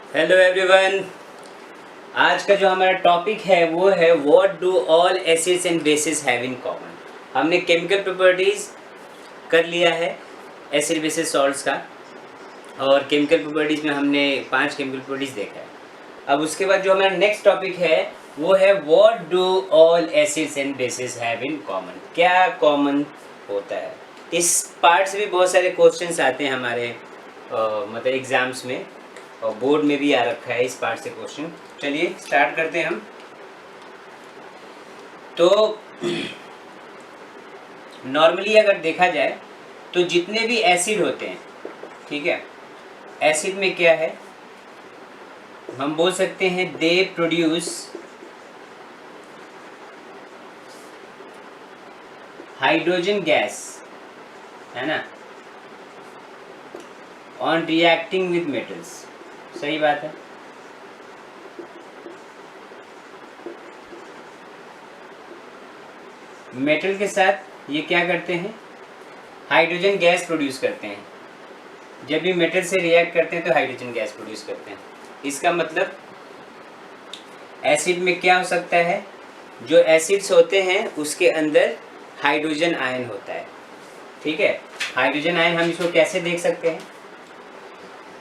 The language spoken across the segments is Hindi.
Hello everyone. आज का जो हमारा टॉपिक है वो है what do all acids and bases have in common. हमने केमिकल प्रॉपर्टीज़ कर लिया है एसिड बेसिस सॉल्ट्स का, और केमिकल प्रॉपर्टीज़ में हमने 5 केमिकल प्रॉपर्टीज़ देखा है। अब उसके बाद जो हमारा नेक्स्ट टॉपिक है वो है what do all acids and bases have in common. क्या कॉमन होता है। इस पार्ट से भी बहुत सारे क्वेश्चंस आते हैं हमारे मतलब एग्ज़ाम्स में, और बोर्ड में भी आ रखा है इस पार्ट से क्वेश्चन। चलिए स्टार्ट करते हैं हम। तो नॉर्मली अगर देखा जाए तो जितने भी एसिड होते हैं, ठीक है, एसिड में क्या है, हम बोल सकते हैं दे प्रोड्यूस हाइड्रोजन गैस, है ना, ऑन रिएक्टिंग विद मेटल्स। सही बात है। मेटल के साथ ये क्या करते हैं, हाइड्रोजन गैस प्रोड्यूस करते हैं। जब भी मेटल से रिएक्ट करते हैं तो हाइड्रोजन गैस प्रोड्यूस करते हैं। इसका मतलब एसिड में क्या हो सकता है, जो एसिड्स होते हैं उसके अंदर हाइड्रोजन आयन होता है। ठीक है, हाइड्रोजन आयन हम इसको कैसे देख सकते हैं,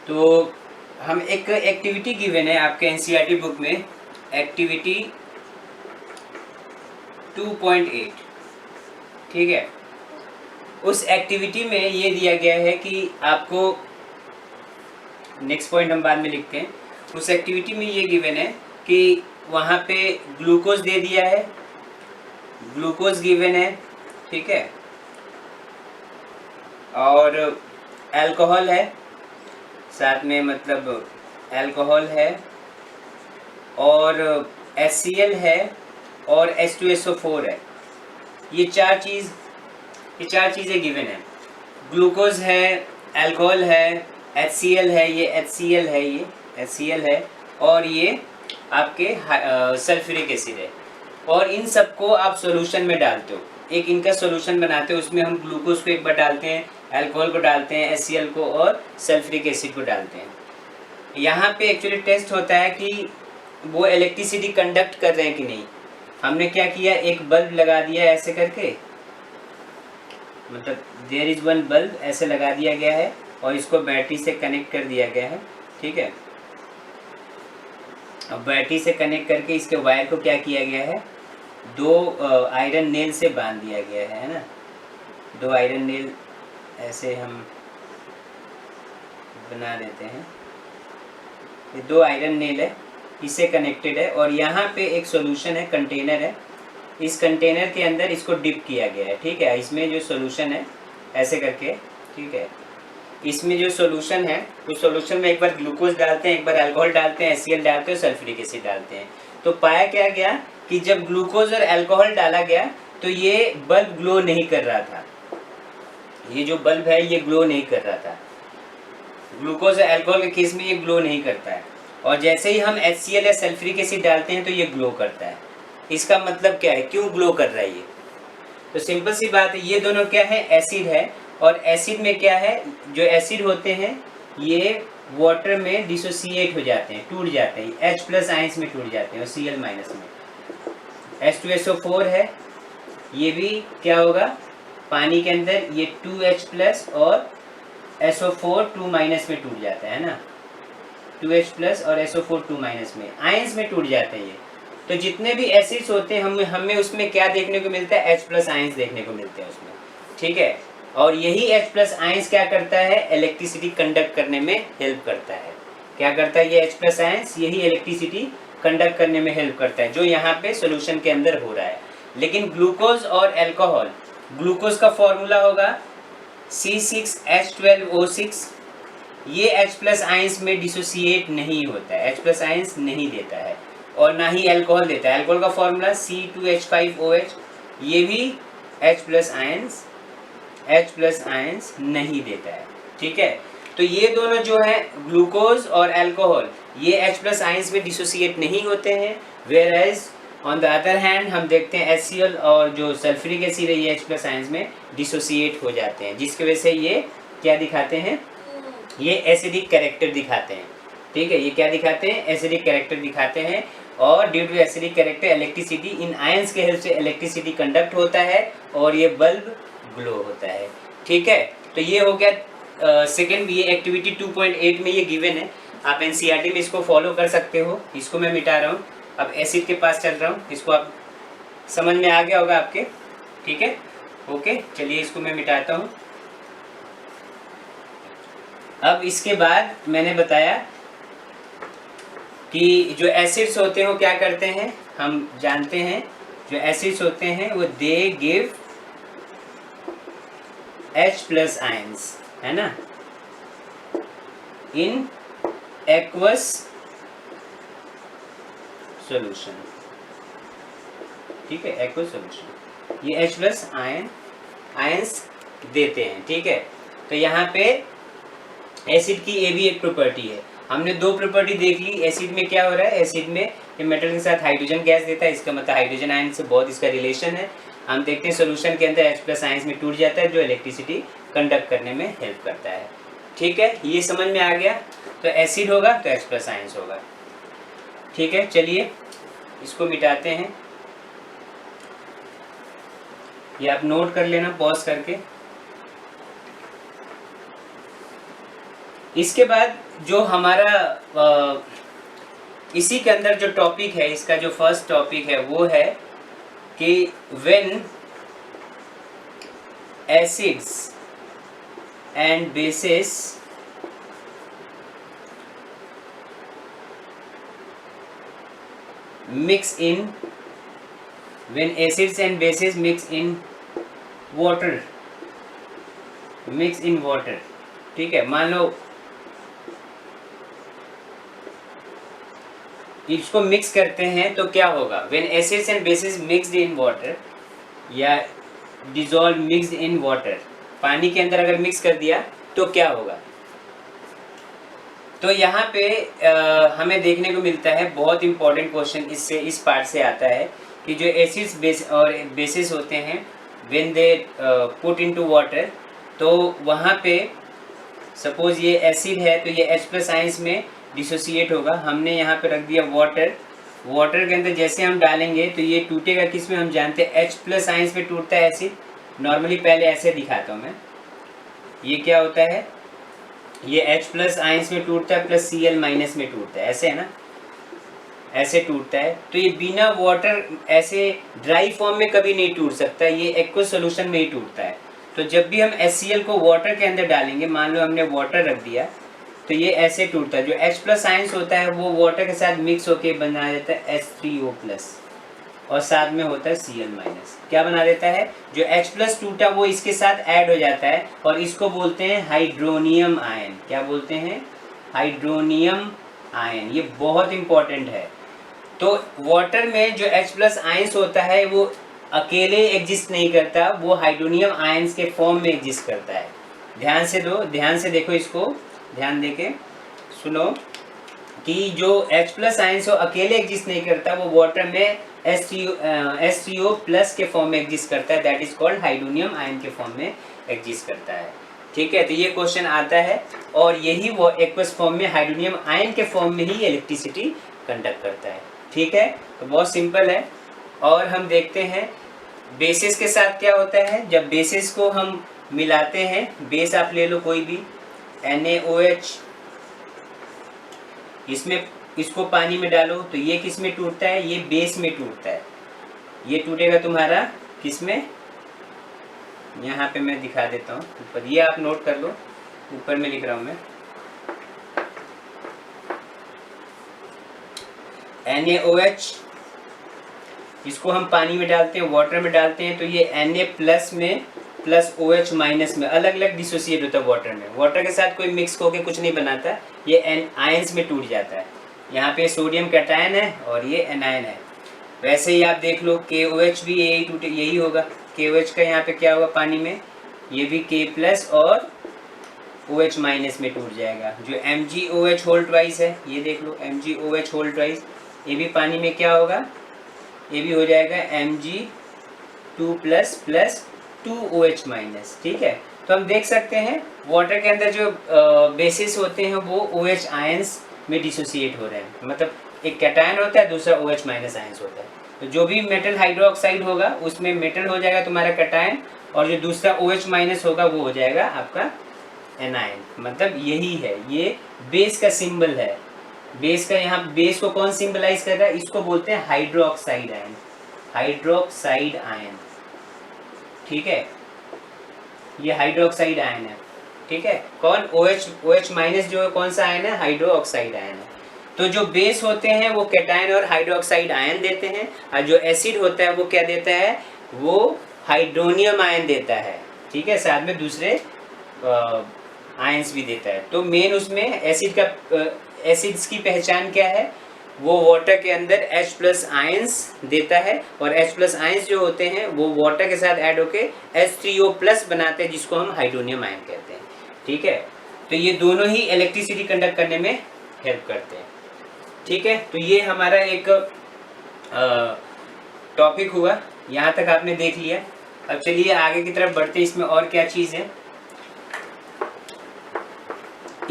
तो हम एक एक्टिविटी गिवन है आपके एनसीईआरटी बुक में, एक्टिविटी 2.8, ठीक है। उस एक्टिविटी में ये दिया गया है कि आपको, नेक्स्ट पॉइंट हम बाद में लिखते हैं, उस एक्टिविटी में ये गिवन है कि वहाँ पे ग्लूकोज दे दिया है, ग्लूकोज गिवन है, ठीक है, और अल्कोहल है साथ में, मतलब अल्कोहल है, और HCl है, और H2SO4 है। ये चार चीज़ें गिवन है। ग्लूकोज है, अल्कोहल है, HCl है, ये HCl है, ये HCl है, और ये आपके सल्फ्यूरिक एसिड है। और इन सबको आप सॉल्यूशन में डालते हो, एक इनका सॉल्यूशन बनाते हो। उसमें हम ग्लूकोज को एक बार डालते हैं, अल्कोहल को डालते हैं, HCl को और सल्फ्यूरिक एसिड को डालते हैं। यहाँ पे एक्चुअली टेस्ट होता है कि वो इलेक्ट्रिसिटी कंडक्ट कर रहे हैं कि नहीं। हमने क्या किया, एक बल्ब लगा दिया ऐसे करके, मतलब देयर इज वन बल्ब ऐसे लगा दिया गया है, और इसको बैटरी से कनेक्ट कर दिया गया है, ठीक है। अब बैटरी से कनेक्ट करके इसके वायर को क्या किया गया है, 2 आयरन नेल से बांध दिया गया है ना। 2 आयरन नेल ऐसे हम बना देते हैं, ये 2 आयरन नेल है, इससे कनेक्टेड है। और यहाँ पे एक सॉल्यूशन है, कंटेनर है, इस कंटेनर के अंदर इसको डिप किया गया है, ठीक है। इसमें जो सॉल्यूशन है ऐसे करके, ठीक है, इसमें जो सॉल्यूशन है उस सॉल्यूशन में एक बार ग्लूकोज डालते हैं, एक बार अल्कोहल डालते हैं, HCl डालते हैं, सल्फ्यूरिक एसिड डालते हैं। तो पाया क्या गया कि जब ग्लूकोज और अल्कोहल डाला गया तो ये बल्ब ग्लो नहीं कर रहा था, ये जो बल्ब है ये ग्लो नहीं कर रहा था। ग्लूकोज और अल्कोहल के केस में ये ग्लो नहीं करता है, और जैसे ही हम HCl या सल्फ्यूरिक एसिड डालते हैं तो ये ग्लो करता है। इसका मतलब क्या है, क्यों ग्लो कर रहा है ये, तो सिंपल सी बात है, ये दोनों क्या है, एसिड है। और एसिड में क्या है, जो एसिड होते हैं ये वाटर में डिसोसिएट हो जाते हैं, टूट जाते हैं, H+ आयंस में टूट जाते हैं और Cl- में। H2SO4 है, ये भी क्या होगा, पानी के अंदर ये 2H+ और SO4 2- में टूट जाता है ना, 2H+ और SO4 2- में आयंस में टूट जाते हैं ये। तो जितने भी एसिड्स होते हैं हमें उसमें क्या देखने को मिलता है, H+ आयंस देखने को मिलते हैं उसमें, ठीक है। और यही H+ आयंस क्या करता है, इलेक्ट्रिसिटी कंडक्ट करने में हेल्प करता है। क्या करता है ये H+ आयंस, यही इलेक्ट्रिसिटी कंडक्ट करने में हेल्प करता है, जो यहाँ पे सोल्यूशन के अंदर हो रहा है। लेकिन ग्लूकोज और अल्कोहल, ग्लूकोज का फॉर्मूला होगा C6H12O6, ये H+ आयंस में डिसोसिएट नहीं होता है, H+ आयंस नहीं देता है, और ना ही अल्कोहल देता है। अल्कोहल का फॉर्मूला C2H5OH, ये भी H+ आयंस नहीं देता है, ठीक है। तो ये दोनों जो है ग्लूकोज और अल्कोहल, ये H+ आयंस में डिसोसिएट नहीं होते हैं, whereas on the other hand हम देखते हैं HCl और जो सल्फ्यूरिक एसिड है ये H+ आयंस में डिसोसिएट हो जाते हैं, जिसकी वजह से ये क्या दिखाते हैं, ये एसिडिक कैरेक्टर दिखाते हैं, ठीक है, ये क्या दिखाते हैं, एसिडिक कैरेक्टर दिखाते हैं। और due to acidic character electricity इन आयंस के हेल्प से इलेक्ट्रिसिटी कंडक्ट होता है और ये बल्ब ग्लो होता है। ठीक है, तो ये हो गया सेकेंड। ये एक्टिविटी 2.8 में ये गिवन है, आप एनसीईआरटी में इसको फॉलो कर सकते हो। इसको मैं मिटा रहा हूँ, अब एसिड के पास चल रहा हूँ, इसको आप समझ में आ गया होगा आपके। ठीक है, ओके, चलिए इसको मैं मिटाता हूँ। अब इसके बाद मैंने बताया कि जो एसिड्स होते हैं वो क्या करते हैं, हम जानते हैं जो एसिड्स होते हैं वो दे गिव H+ आयंस, है ना, इन एक्वस सॉल्यूशन। ठीक है, एक्वस सॉल्यूशन, ये H+ आयंस देते हैं। ठीक है, तो यहाँ पे एसिड की ये भी एक प्रॉपर्टी है। हमने दो प्रॉपर्टी देख ली। एसिड में क्या हो रहा है, एसिड में ये मेटल के साथ हाइड्रोजन गैस देता है, इसका मतलब हाइड्रोजन आयन से बहुत इसका रिलेशन है। हम देखते हैं सोल्यूशन के अंदर H+ आयंस में टूट जाता है जो इलेक्ट्रिसिटी कंडक्ट करने में हेल्प करता है। ठीक है, ये समझ में आ गया। तो एसिड होगा तो H+ आयंस होगा। ठीक है, चलिए इसको मिटाते हैं, ये आप नोट कर लेना पॉज करके। इसके बाद जो हमारा इसी के अंदर जो टॉपिक है, इसका जो फर्स्ट टॉपिक है वो है कि when acids and bases mix in when acids and bases mix in water, ठीक है, मान लो इसको मिक्स करते हैं तो क्या होगा, when acids and bases mixed in water या dissolved mixed in water, पानी के अंदर अगर मिक्स कर दिया तो क्या होगा। तो यहाँ पे हमें देखने को मिलता है, बहुत इंपॉर्टेंट क्वेश्चन इससे इस पार्ट से आता है कि जो एसिड्स बेस और बेसिस होते हैं when they put into water, तो वहाँ पे सपोज ये एसिड है तो ये H+ आयंस में डिसोसिएट होगा। हमने यहाँ पे रख दिया वाटर, वाटर के अंदर जैसे हम डालेंगे तो ये टूटेगा किस में, हम जानते हैं H+ आयंस में टूटता है एसिड। नॉर्मली पहले ऐसे दिखाता हूँ मैं, ये क्या होता है, ये H+ आयंस में टूटता है प्लस Cl- में टूटता है, ऐसे है ना, ऐसे टूटता है। तो ये बिना वाटर ऐसे ड्राई फॉर्म में कभी नहीं टूट सकता, ये एक्वस सॉल्यूशन में ही टूटता है। तो जब भी हम HCl को वाटर के अंदर डालेंगे, मान लो हमने वाटर रख दिया तो ये ऐसे टूटता है। जो H+ आयंस होता है वो वाटर के साथ मिक्स होके बना देता है H3O+ और साथ में होता है Cl-, क्या बना देता है, जो H+ टूटा वो इसके साथ ऐड हो जाता है और इसको बोलते हैं हाइड्रोनियम आयन। क्या बोलते हैं, हाइड्रोनियम आयन। ये बहुत इंपॉर्टेंट है। तो वाटर में जो H+ आयंस होता है वो अकेले एग्जिस्ट नहीं करता, वो हाइड्रोनियम आयंस के फॉर्म में एग्जिस्ट करता है। ध्यान से दो, ध्यान से देखो, इसको ध्यान देके सुनो कि जो H+ आयंस हो अकेले एग्जिस्ट नहीं करता, वो वाटर में H3O+ के फॉर्म में एग्जिस्ट करता है, that is called hydronium ion के फॉर्म में एग्जिस्ट करता है। ठीक है, तो ये क्वेश्चन आता है और यही वो एक्वस फॉर्म में हाइड्रोनियम आयन के फॉर्म में ही इलेक्ट्रिसिटी कंडक्ट करता है। ठीक है, तो बहुत सिंपल है। और हम देखते हैं बेसिस के साथ क्या होता है, जब बेसिस को हम मिलाते हैं, बेस आप ले लो कोई भी, NaOH, इसमें इसको पानी में डालो तो ये किस में टूटता है, ये बेस में टूटता है। ये टूटेगा तुम्हारा किस में, यहाँ पे मैं दिखा देता हूँ ऊपर, ये आप नोट कर लो, ऊपर में लिख रहा हूँ मैं, NaOH, इसको हम पानी में डालते हैं, वाटर में डालते हैं तो ये Na+ में प्लस OH- में अलग अलग डिसोसिएट होता है वाटर में। वाटर के साथ कोई मिक्स होके कुछ नहीं बनाता, ये आयंस में टूट जाता है। यहाँ पे सोडियम कैटायन है और ये एनायन है। वैसे ही आप देख लो KOH भी यही टूटे, यही होगा। KOH का यहाँ पे क्या होगा पानी में, ये भी K+ और OH- में टूट जाएगा। जो MgOH होल ट्वाइस है, ये देख लो MgOH होल ट्वाइस, ये भी पानी में क्या होगा, ये भी हो जाएगा Mg2+ प्लस 2OH-। ठीक है, तो हम देख सकते हैं वाटर के अंदर जो बेसिस होते हैं वो OH आयंस में डिसोसिएट हो रहे हैं, मतलब एक कैटायन होता है, दूसरा OH माइनस आयंस होता है। तो जो भी मेटल हाइड्रोक्साइड होगा उसमें मेटल हो जाएगा तुम्हारा कैटायन, और जो दूसरा OH माइनस होगा वो हो जाएगा आपका एनायन। मतलब यही है, ये बेस का सिंबल है। बेस का, यहाँ बेस को कौन सिंबलाइज कर रहा है, इसको बोलते हैं हाइड्रोक्साइड आयन, हाइड्रोक्साइड आयन, ठीक है, ये हाइड्रोक्साइड आयन है, ठीक है। कौन, OH माइनस जो है कौन सा आयन है, हाइड्रोक्साइड आयन है। तो जो बेस होते हैं वो कैटायन और हाइड्रोक्साइड आयन देते हैं, और जो एसिड होता है वो क्या देता है, वो हाइड्रोनियम आयन देता है, ठीक है, साथ में दूसरे आयंस भी देता है। तो मेन उसमें एसिड का, एसिड्स की पहचान क्या है, वो वाटर के अंदर H+ आयंस देता है, और H+ आयंस जो होते हैं वो वाटर के साथ ऐड होके H3O+ बनाते हैं, जिसको हम हाइड्रोनियम आयन कहते हैं, ठीक है। तो ये दोनों ही इलेक्ट्रिसिटी कंडक्ट करने में हेल्प करते हैं, ठीक है। तो ये हमारा एक टॉपिक हुआ, यहाँ तक आपने देख लिया। अब चलिए आगे की तरफ बढ़ते, इसमें और क्या चीज़ है,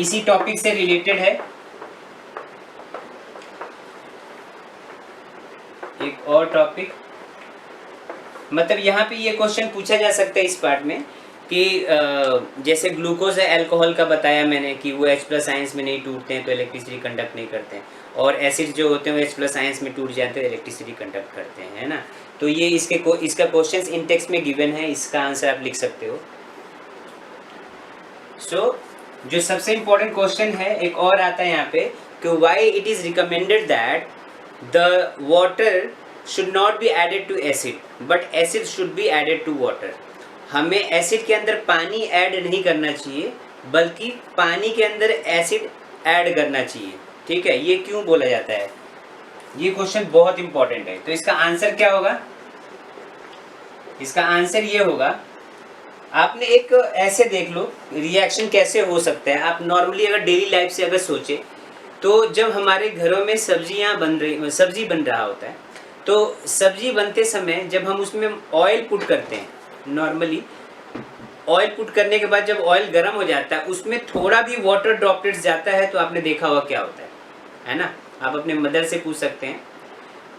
इसी टॉपिक से रिलेटेड है एक और टॉपिक। मतलब यहाँ पे ये क्वेश्चन पूछा जा सकता है इस पार्ट में कि जैसे ग्लूकोज है, अल्कोहल का बताया मैंने कि वो H+ आयंस में नहीं टूटते हैं तो इलेक्ट्रिसिटी कंडक्ट नहीं करते हैं, और एसिड जो होते हैं वो H+ आयंस में टूट जाते हैं, इलेक्ट्रिसिटी कंडक्ट करते हैं, है ना। तो ये इसका क्वेश्चन इन टेक्स्ट में गिवन है, इसका आंसर आप लिख सकते हो। सो जो सबसे इम्पोर्टेंट क्वेश्चन है एक और आता है यहाँ पे कि why it is recommended that the water should not be added to acid but acid should be added to water. हमें एसिड के अंदर पानी ऐड नहीं करना चाहिए, बल्कि पानी के अंदर एसिड ऐड करना चाहिए, ठीक है। ये क्यों बोला जाता है, ये क्वेश्चन बहुत इंपॉर्टेंट है। तो इसका आंसर क्या होगा, इसका आंसर ये होगा, आपने एक ऐसे देख लो रिएक्शन कैसे हो सकता है। आप नॉर्मली अगर डेली लाइफ से अगर सोचे तो जब हमारे घरों में सब्जी बन रहा होता है, तो सब्जी बनते समय जब हम उसमें ऑयल पुट करते हैं, नॉर्मली ऑयल पुट करने के बाद जब ऑयल गर्म हो जाता है उसमें थोड़ा भी वाटर ड्रॉपलेट्स जाता है, तो आपने देखा होगा क्या होता है ना। आप अपने मदर से पूछ सकते हैं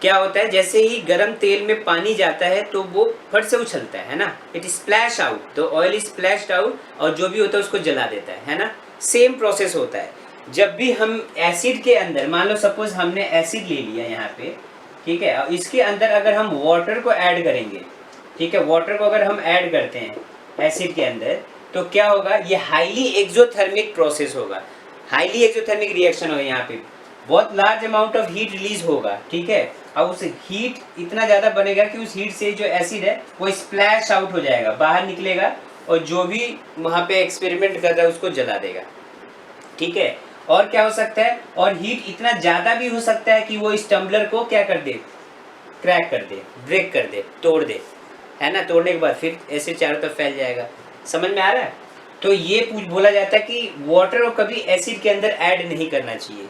क्या होता है, जैसे ही गर्म तेल में पानी जाता है तो वो फट से उछलता है ना, इट स्प्लैश आउट, तो ऑयल इज स्प्लैश्ड आउट, और जो भी होता है उसको जला देता है ना। सेम प्रोसेस होता है जब भी हम एसिड के अंदर, मान लो सपोज हमने एसिड ले लिया यहाँ पे, ठीक है, और इसके अंदर अगर हम वाटर को ऐड करेंगे, ठीक है, वाटर को अगर हम ऐड करते हैं एसिड के अंदर, तो क्या होगा, ये हाईली एक्सोथर्मिक प्रोसेस होगा, हाईली एक्सोथर्मिक रिएक्शन होगा। यहाँ पे बहुत large amount of heat release होगा, ठीक है, और उस हीट इतना ज़्यादा बनेगा कि उस हीट से जो एसिड है वो स्प्लैश आउट हो जाएगा, बाहर निकलेगा, और जो भी वहाँ पे एक्सपेरिमेंट कर रहा है उसको जला देगा, ठीक है। और क्या हो सकता है, और हीट इतना ज़्यादा भी हो सकता है कि वो इस टम्बलर को क्या कर दे, क्रैक कर दे, ब्रेक कर दे, तोड़ दे, है ना। तोड़ने के बाद फिर एसिड चारों तरफ फैल जाएगा। समझ में आ रहा है। तो ये बोला जाता है कि वाटर को कभी एसिड के अंदर ऐड नहीं करना चाहिए,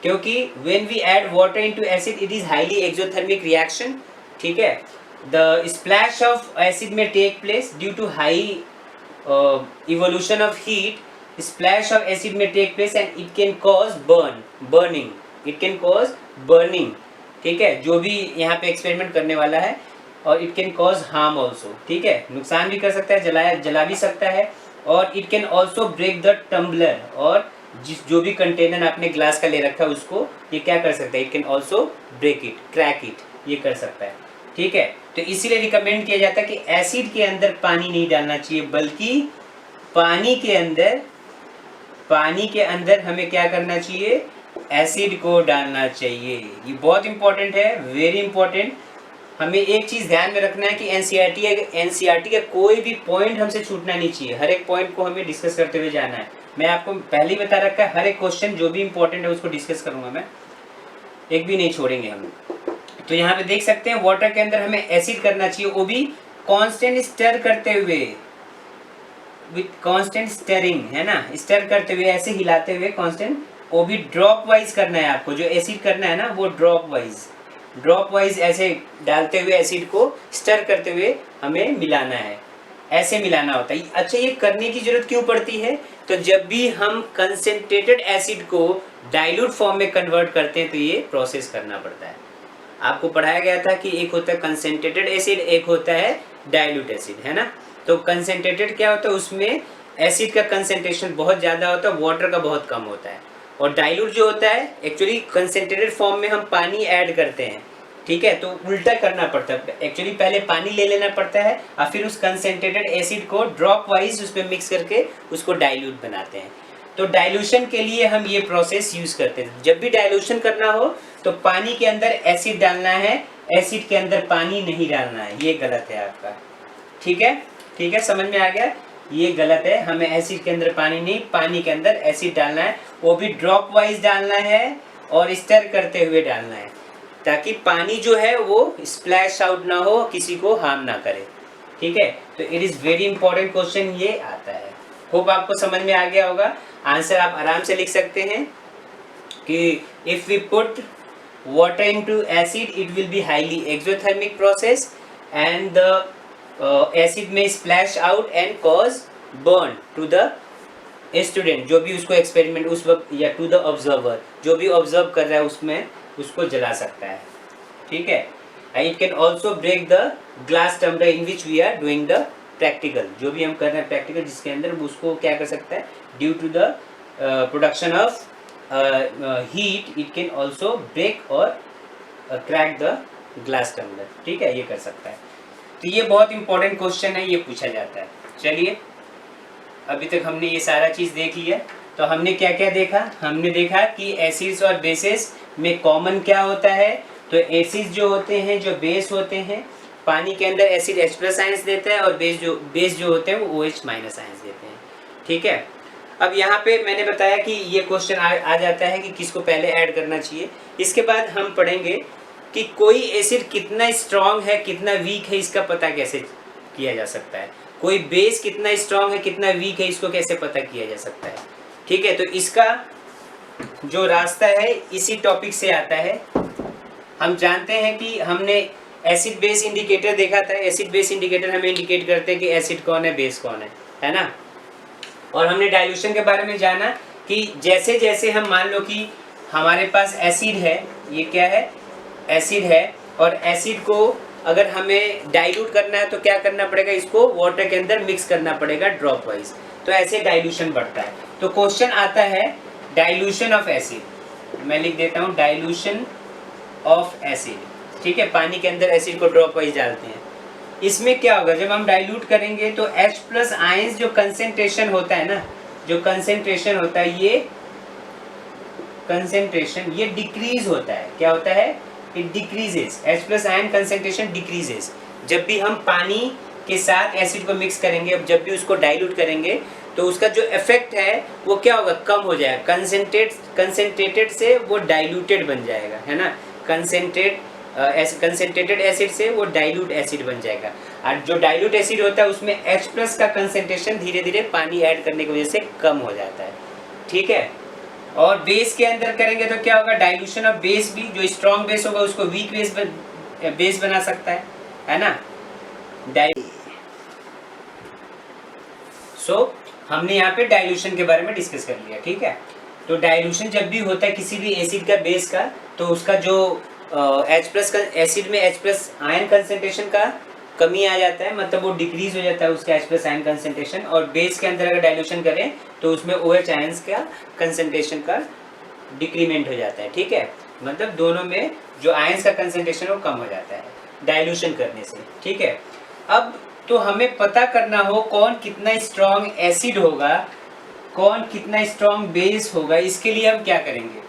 क्योंकि when we add water into acid it is highly exothermic reaction, ठीक है। The splash of acid may take place due to high evolution of heat. Splash of acid may take place and it can cause burning. It can cause burning, ठीक है, जो भी यहाँ पे एक्सपेरिमेंट करने वाला है, और it can cause harm also, ठीक है, नुकसान भी कर सकता है, जला भी सकता है, और it can also break the tumbler, और जो भी कंटेनर आपने ग्लास का ले रखा है उसको ये क्या कर सकता है, it can also break it, crack it, ये कर सकता है, ठीक है। तो इसीलिए रिकमेंड किया जाता है कि एसिड के अंदर पानी नहीं डालना चाहिए, बल्कि पानी के अंदर हमें क्या करना चाहिए, एसिड को डालना चाहिए। ये बहुत इंपॉर्टेंट है, वेरी इंपॉर्टेंट। हमें एक चीज़ ध्यान में रखना है कि एनसीईआरटी का कोई भी पॉइंट हमसे छूटना नहीं चाहिए, हर एक पॉइंट को हमें डिस्कस करते हुए जाना है। मैं आपको पहले ही बता रखा है, हर एक क्वेश्चन जो भी इंपॉर्टेंट है उसको डिस्कस करूंगा मैं, एक भी नहीं छोड़ेंगे हम। तो यहाँ पे देख सकते हैं वाटर के अंदर हमें एसिड करना चाहिए, वो भी कांस्टेंट स्टर करते हुए, विथ कांस्टेंट स्टरिंग, है ना, स्टर करते हुए, ऐसे हिलाते हुए कांस्टेंट, वो भी ड्रॉप वाइज करना है आपको। जो एसिड करना है ना वो ड्रॉप वाइज ऐसे डालते हुए एसिड को स्टर करते हुए हमें मिलाना है, ऐसे मिलाना होता है। अच्छा, ये करने की जरूरत क्यों पड़ती है, तो जब भी हम कंसेंट्रेटेड एसिड को डाइल्यूट फॉर्म में कन्वर्ट करते हैं तो ये प्रोसेस करना पड़ता है। आपको पढ़ाया गया था कि एक होता है कंसेंट्रेटेड एसिड, एक होता है डाइल्यूट एसिड, है ना। तो कंसेंट्रेटेड क्या होता है, उसमें एसिड का कंसेंट्रेशन बहुत ज़्यादा होता है, वाटर का बहुत कम होता है। और डाइल्यूट जो होता है, एक्चुअली कंसेंट्रेटेड फॉर्म में हम पानी ऐड करते हैं, ठीक है, तो उल्टा करना पड़ता है। एक्चुअली पहले पानी ले लेना पड़ता है और फिर उस कंसेंट्रेटेड एसिड को ड्रॉप वाइज उसमें मिक्स करके उसको डाइल्यूट बनाते हैं। तो डाइल्यूशन के लिए हम ये प्रोसेस यूज करते हैं। जब भी डाइल्यूशन करना हो तो पानी के अंदर एसिड डालना है, एसिड के अंदर पानी नहीं डालना है, ये गलत है आपका। ठीक है, ठीक है, समझ में आ गया, ये गलत है। हमें एसिड के अंदर पानी नहीं, पानी के अंदर एसिड डालना है, वो भी ड्रॉप वाइज डालना है और स्टर करते हुए डालना है, ताकि पानी जो है वो स्प्लैश आउट ना हो, किसी को हार्म ना करे। ठीक है, तो it is very important question ये आता है। होप आपको समझ में आ गया होगा। आंसर आप आराम से लिख सकते हैं कि if we put water into acid it will be highly exothermic process and the acid may splash out and cause burn to the student, जो भी उसको एक्सपेरिमेंट उस वक्त, या टू द ऑब्जर्वर, जो भी ऑब्जर्व कर रहा है उसमें उसको जला सकता है। ठीक है, it can also break the glass tumbler in which we are doing the practical, जो भी हम कर रहे हैं प्रैक्टिकल जिसके अंदर उसको क्या कर सकता है, due to the production of heat it can also break और क्रैक द ग्लास टम्बलर। ठीक है, ये कर सकता है। तो ये बहुत इंपॉर्टेंट क्वेश्चन है, ये पूछा जाता है। चलिए, अभी तक हमने ये सारा चीज़ देख लिया। तो हमने क्या क्या देखा, हमने देखा कि एसिड्स और बेसिस में कॉमन क्या होता है। तो एसिड्स जो होते हैं, जो बेस होते हैं, पानी के अंदर एसिड H+ आयंस देता है और बेस जो होते हैं वो OH- आयंस देते हैं। ठीक है, अब यहाँ पे मैंने बताया कि ये क्वेश्चन आ जाता है कि किसको पहले ऐड करना चाहिए। इसके बाद हम पढ़ेंगे कि कोई एसिड कितना स्ट्रॉन्ग है, कितना वीक है, इसका पता कैसे किया जा सकता है। कोई बेस कितना स्ट्रॉन्ग है, कितना वीक है, इसको कैसे पता किया जा सकता है। ठीक है, तो इसका जो रास्ता है इसी टॉपिक से आता है। हम जानते हैं कि हमने एसिड बेस इंडिकेटर देखा था। एसिड बेस इंडिकेटर हमें इंडिकेट करते हैं कि एसिड कौन है, बेस कौन है ना। और हमने डाइल्यूशन के बारे में जाना कि जैसे जैसे हम मान लो कि हमारे पास एसिड है, ये क्या है, एसिड है, और एसिड को अगर हमें डाइल्यूट करना है तो क्या करना पड़ेगा, इसको वाटर के अंदर मिक्स करना पड़ेगा ड्रॉप वाइज। तो ऐसे डाइल्यूशन बढ़ता है। तो क्वेश्चन आता है डाइल्यूशन ऑफ एसिड, मैं लिख देता हूँ डाइल्यूशन ऑफ एसिड। ठीक है, पानी के अंदर एसिड को ड्रॉप वाइज डालते हैं। इसमें क्या होगा, जब हम डाइल्यूट करेंगे तो H+ आयंस जो कंसेंट्रेशन होता है ना, जो कंसेंट्रेशन होता है, ये कंसेंट्रेशन ये डिक्रीज होता है। क्या होता है, it decreases, H+ ion concentration decreases. जब भी हम पानी के साथ एसिड को मिक्स करेंगे, अब जब भी उसको डाइल्यूट करेंगे तो उसका जो इफेक्ट है वो क्या होगा, कम हो जाएगा। कंसेंट्रेटेड से वो डाइल्यूटेड बन जाएगा, है ना। कंसेंट्रेटेड एसिड से वो डाइल्यूट एसिड बन जाएगा। और जो डाइल्यूट एसिड होता है उसमें H+ का कंसेंट्रेशन धीरे धीरे पानी ऐड करने की वजह से कम हो जाता है। ठीक है, और बेस के अंदर करेंगे तो क्या होगा, डाइल्यूशन ऑफ बेस भी, जो स्ट्रॉन्ग बेस होगा उसको वीक बेस बना सकता है ना। हमने यहाँ पे डाइल्यूशन के बारे में डिस्कस कर लिया। ठीक है, तो डाइल्यूशन जब भी होता है किसी भी एसिड का बेस का, तो उसका जो H+ का एसिड में H+ आयन कंसेंट्रेशन का कमी आ जाता है, मतलब वो डिक्रीज हो जाता है उसका H+ आयन कंसेंट्रेशन। और बेस के अंदर अगर डाइल्यूशन करें तो उसमें OH आयंस का कंसेंट्रेशन का डिक्रीमेंट हो जाता है। ठीक है, मतलब दोनों में जो आयंस का कंसेंट्रेशन वो कम हो जाता है डाइल्यूशन करने से। ठीक है, अब तो हमें पता करना हो कौन कितना स्ट्रॉन्ग एसिड होगा, कौन कितना स्ट्रॉन्ग बेस होगा। इसके लिए हम क्या करेंगे,